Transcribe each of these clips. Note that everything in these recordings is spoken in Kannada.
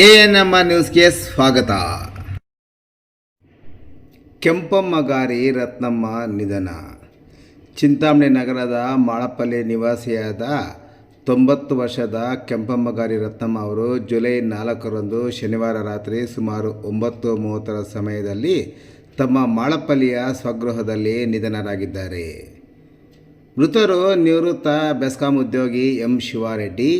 ANMR ನ್ಯೂಸ್ಗೆ ಸ್ವಾಗತ. ಕೆಂಪಮ್ಮಗಾರಿ ರತ್ನಮ್ಮ ನಿಧನ. ಚಿಂತಾಮಣಿ ನಗರದ ಮಾಳಪಲ್ಲಿ ನಿವಾಸಿಯಾದ 90 ವರ್ಷದ ಕೆಂಪಮ್ಮಗಾರಿ ರತ್ನಮ್ಮ ಅವರು ಜುಲೈ 4ರಂದು ಶನಿವಾರ ರಾತ್ರಿ ಸುಮಾರು 9:30 ಸಮಯದಲ್ಲಿ ತಮ್ಮ ಮಾಳಪಲ್ಲಿಯ ಸ್ವಗೃಹದಲ್ಲಿ ನಿಧನರಾಗಿದ್ದಾರೆ. ಮೃತರು ನಿವೃತ್ತ ಬೆಸ್ಕಾಂ ಉದ್ಯೋಗಿ ಎಂ ಶಿವಾರೆಡ್ಡಿ,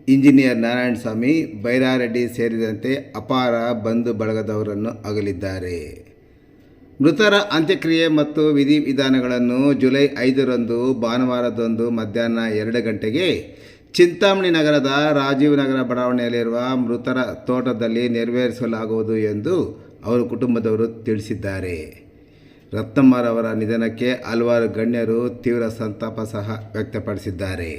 ಇಂಜಿನಿಯರ್ ನಾರಾಯಣಸ್ವಾಮಿ, ಬೈರಾರೆಡ್ಡಿ ಸೇರಿದಂತೆ ಅಪಾರ ಬಂಧು ಬಳಗದವರನ್ನು ಅಗಲಿದ್ದಾರೆ. ಮೃತರ ಅಂತ್ಯಕ್ರಿಯೆ ಮತ್ತು ವಿಧಿವಿಧಾನಗಳನ್ನು ಜುಲೈ 5ರಂದು ಭಾನುವಾರದಂದು ಮಧ್ಯಾಹ್ನ 2 ಗಂಟೆಗೆ ಚಿಂತಾಮಣಿ ನಗರದ ರಾಜೀವ್ ನಗರ ಬಡಾವಣೆಯಲ್ಲಿರುವ ಮೃತರ ತೋಟದಲ್ಲಿ ನೆರವೇರಿಸಲಾಗುವುದು ಎಂದು ಅವರ ಕುಟುಂಬದವರು ತಿಳಿಸಿದ್ದಾರೆ. ರತ್ನಮ್ಮರವರ ನಿಧನಕ್ಕೆ ಹಲವಾರು ಗಣ್ಯರು ತೀವ್ರ ಸಂತಾಪ ಸಹ ವ್ಯಕ್ತಪಡಿಸಿದ್ದಾರೆ.